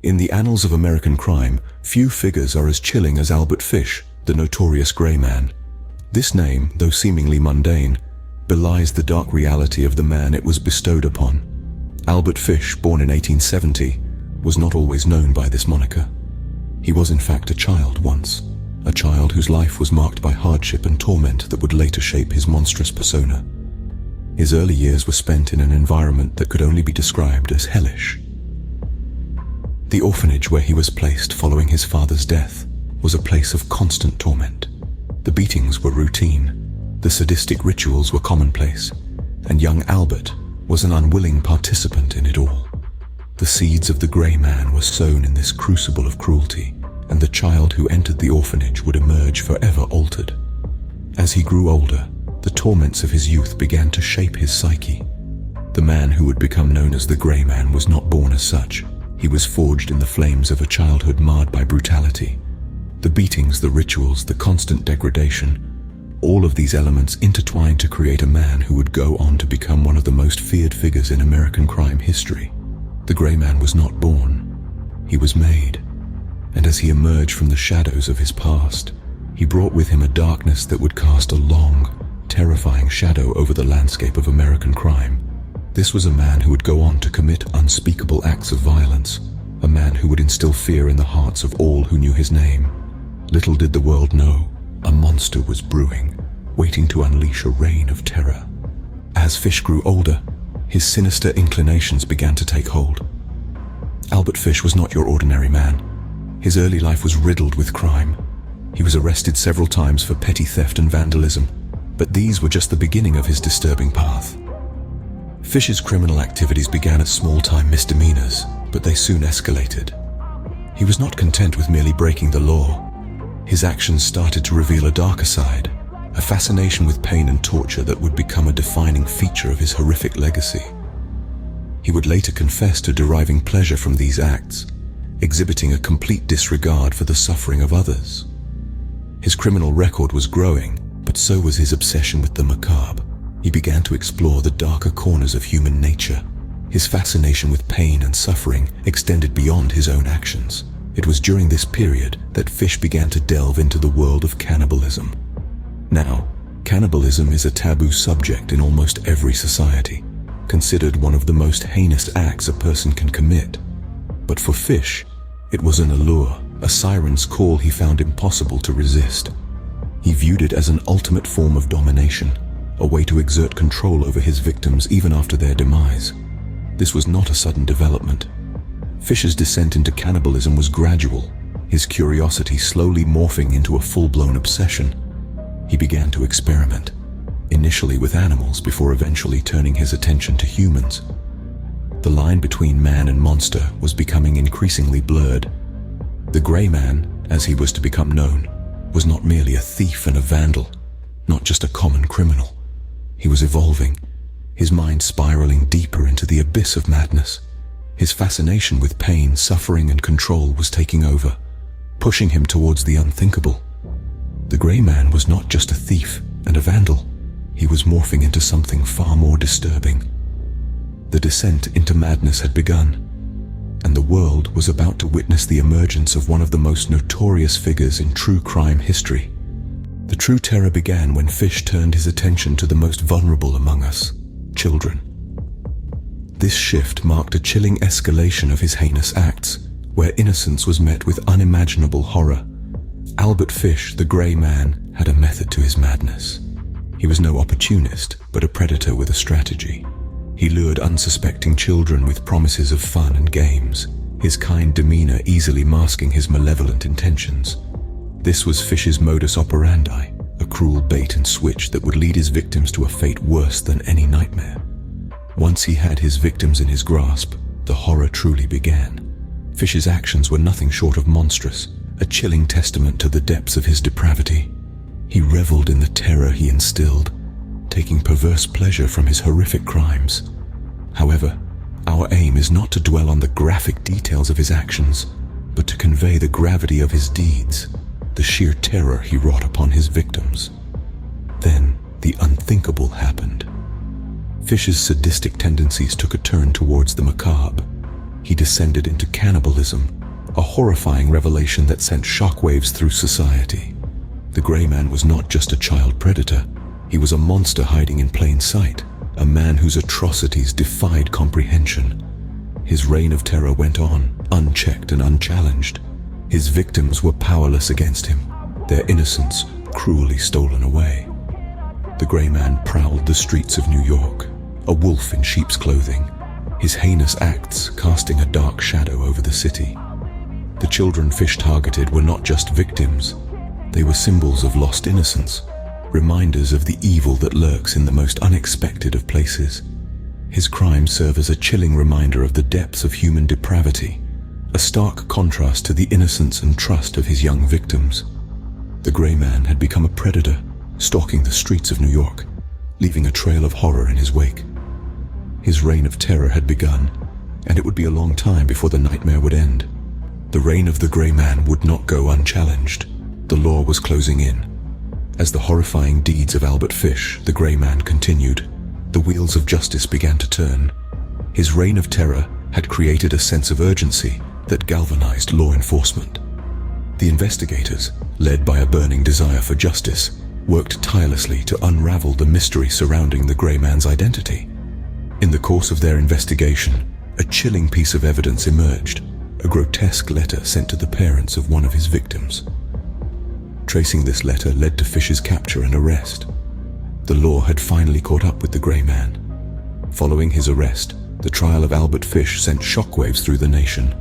In the annals of American crime, few figures are as chilling as Albert Fish, the notorious Grey Man. This name, though seemingly mundane, belies the dark reality of the man it was bestowed upon. Albert Fish, born in 1870, was not always known by this moniker. He was in fact a child once, a child whose life was marked by hardship and torment that would later shape his monstrous persona. His early years were spent in an environment that could only be described as hellish. The orphanage where he was placed following his father's death was a place of constant torment. The beatings were routine, the sadistic rituals were commonplace, and young Albert was an unwilling participant in it all. The seeds of the Grey Man were sown in this crucible of cruelty, and the child who entered the orphanage would emerge forever altered. As he grew older, the torments of his youth began to shape his psyche. The man who would become known as the Grey Man was not born as such. He was forged in the flames of a childhood marred by brutality. The beatings, the rituals, the constant degradation, all of these elements intertwined to create a man who would go on to become one of the most feared figures in American crime history. The Grey Man was not born, he was made. And as he emerged from the shadows of his past, he brought with him a darkness that would cast a long, terrifying shadow over the landscape of American crime. This was a man who would go on to commit unspeakable acts of violence, a man who would instill fear in the hearts of all who knew his name. Little did the world know, a monster was brewing, waiting to unleash a reign of terror. As Fish grew older, his sinister inclinations began to take hold. Albert Fish was not your ordinary man. His early life was riddled with crime. He was arrested several times for petty theft and vandalism, but these were just the beginning of his disturbing path. Fish's criminal activities began as small-time misdemeanors, but they soon escalated. He was not content with merely breaking the law. His actions started to reveal a darker side, a fascination with pain and torture that would become a defining feature of his horrific legacy. He would later confess to deriving pleasure from these acts, exhibiting a complete disregard for the suffering of others. His criminal record was growing, but so was his obsession with the macabre. He began to explore the darker corners of human nature. His fascination with pain and suffering extended beyond his own actions. It was during this period that Fish began to delve into the world of cannibalism. Now, cannibalism is a taboo subject in almost every society, considered one of the most heinous acts a person can commit. But for Fish, it was an allure, a siren's call he found impossible to resist. He viewed it as an ultimate form of domination, a way to exert control over his victims even after their demise. This was not a sudden development. Fish's descent into cannibalism was gradual, his curiosity slowly morphing into a full-blown obsession. He began to experiment, initially with animals before eventually turning his attention to humans. The line between man and monster was becoming increasingly blurred. The Grey Man, as he was to become known, was not merely a thief and a vandal, not just a common criminal. He was evolving, his mind spiraling deeper into the abyss of madness. His fascination with pain, suffering, and control was taking over, pushing him towards the unthinkable. The Grey Man was not just a thief and a vandal. He was morphing into something far more disturbing. The descent into madness had begun, and the world was about to witness the emergence of one of the most notorious figures in true crime history. The true terror began when Fish turned his attention to the most vulnerable among us, children. This shift marked a chilling escalation of his heinous acts, where innocence was met with unimaginable horror. Albert Fish, the Grey Man, had a method to his madness. He was no opportunist, but a predator with a strategy. He lured unsuspecting children with promises of fun and games, his kind demeanor easily masking his malevolent intentions. This was Fish's modus operandi, a cruel bait and switch that would lead his victims to a fate worse than any nightmare. Once he had his victims in his grasp, the horror truly began. Fish's actions were nothing short of monstrous, a chilling testament to the depths of his depravity. He reveled in the terror he instilled, taking perverse pleasure from his horrific crimes. However, our aim is not to dwell on the graphic details of his actions, but to convey the gravity of his deeds, the sheer terror he wrought upon his victims. Then, the unthinkable happened. Fish's sadistic tendencies took a turn towards the macabre. He descended into cannibalism, a horrifying revelation that sent shockwaves through society. The Grey Man was not just a child predator. He was a monster hiding in plain sight, a man whose atrocities defied comprehension. His reign of terror went on, unchecked and unchallenged. His victims were powerless against him, their innocence cruelly stolen away. The Grey Man prowled the streets of New York, a wolf in sheep's clothing, his heinous acts casting a dark shadow over the city. The children Fish targeted were not just victims. They were symbols of lost innocence, reminders of the evil that lurks in the most unexpected of places. His crimes serve as a chilling reminder of the depths of human depravity, a stark contrast to the innocence and trust of his young victims. The Grey Man had become a predator, stalking the streets of New York, leaving a trail of horror in his wake. His reign of terror had begun, and it would be a long time before the nightmare would end. The reign of the Grey Man would not go unchallenged. The law was closing in. As the horrifying deeds of Albert Fish, the Grey Man, continued, the wheels of justice began to turn. His reign of terror had created a sense of urgency that galvanized law enforcement. The investigators, led by a burning desire for justice, worked tirelessly to unravel the mystery surrounding the Grey Man's identity. In the course of their investigation, a chilling piece of evidence emerged, a grotesque letter sent to the parents of one of his victims. Tracing this letter led to Fish's capture and arrest. The law had finally caught up with the Grey Man. Following his arrest, the trial of Albert Fish sent shockwaves through the nation.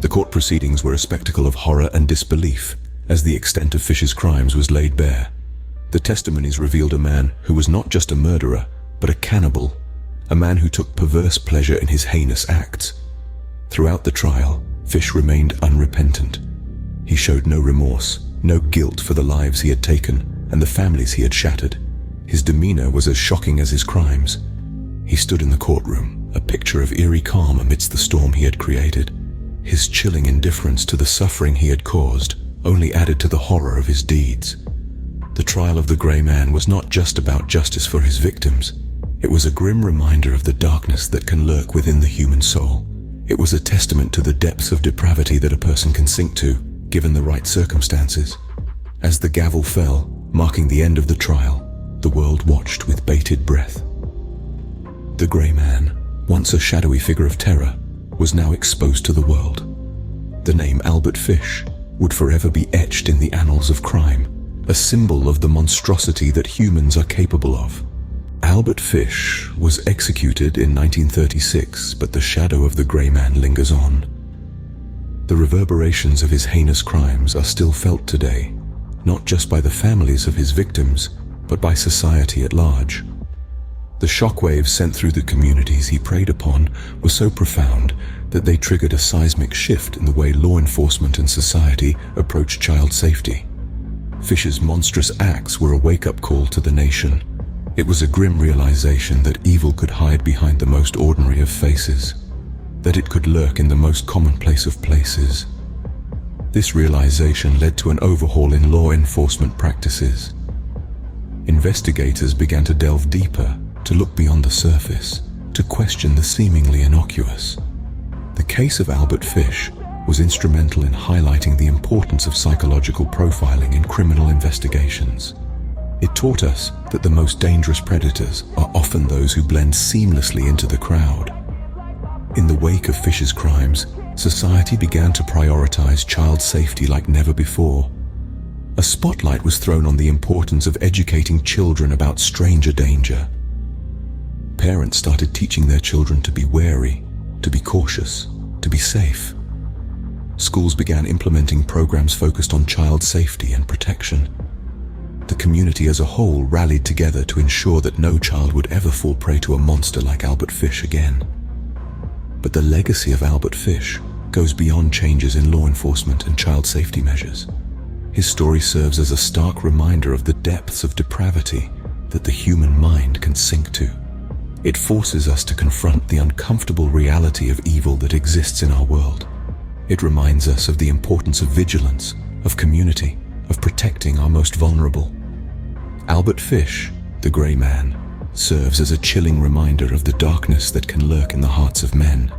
The court proceedings were a spectacle of horror and disbelief, as the extent of Fish's crimes was laid bare. The testimonies revealed a man who was not just a murderer, but a cannibal, a man who took perverse pleasure in his heinous acts. Throughout the trial, Fish remained unrepentant. He showed no remorse, no guilt for the lives he had taken and the families he had shattered. His demeanor was as shocking as his crimes. He stood in the courtroom, a picture of eerie calm amidst the storm he had created. His chilling indifference to the suffering he had caused only added to the horror of his deeds. The trial of the Grey Man was not just about justice for his victims. It was a grim reminder of the darkness that can lurk within the human soul. It was a testament to the depths of depravity that a person can sink to, given the right circumstances. As the gavel fell, marking the end of the trial, the world watched with bated breath. The Grey Man, once a shadowy figure of terror, was now exposed to the world. The name Albert Fish would forever be etched in the annals of crime, a symbol of the monstrosity that humans are capable of. Albert Fish was executed in 1936, but the shadow of the Grey Man lingers on. The reverberations of his heinous crimes are still felt today, not just by the families of his victims, but by society at large. The shockwaves sent through the communities he preyed upon were so profound that they triggered a seismic shift in the way law enforcement and society approached child safety. Fish's monstrous acts were a wake-up call to the nation. It was a grim realization that evil could hide behind the most ordinary of faces, that it could lurk in the most commonplace of places. This realization led to an overhaul in law enforcement practices. Investigators began to delve deeper, to look beyond the surface, to question the seemingly innocuous. The case of Albert Fish was instrumental in highlighting the importance of psychological profiling in criminal investigations. It taught us that the most dangerous predators are often those who blend seamlessly into the crowd. In the wake of Fish's crimes, society began to prioritize child safety like never before. A spotlight was thrown on the importance of educating children about stranger danger. Parents started teaching their children to be wary, to be cautious, to be safe. Schools began implementing programs focused on child safety and protection. The community as a whole rallied together to ensure that no child would ever fall prey to a monster like Albert Fish again. But the legacy of Albert Fish goes beyond changes in law enforcement and child safety measures. His story serves as a stark reminder of the depths of depravity that the human mind can sink to. It forces us to confront the uncomfortable reality of evil that exists in our world. It reminds us of the importance of vigilance, of community, of protecting our most vulnerable. Albert Fish, the Grey Man, serves as a chilling reminder of the darkness that can lurk in the hearts of men.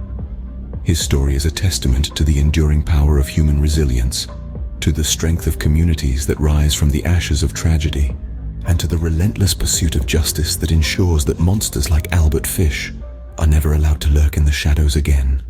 His story is a testament to the enduring power of human resilience, to the strength of communities that rise from the ashes of tragedy, and to the relentless pursuit of justice that ensures that monsters like Albert Fish are never allowed to lurk in the shadows again.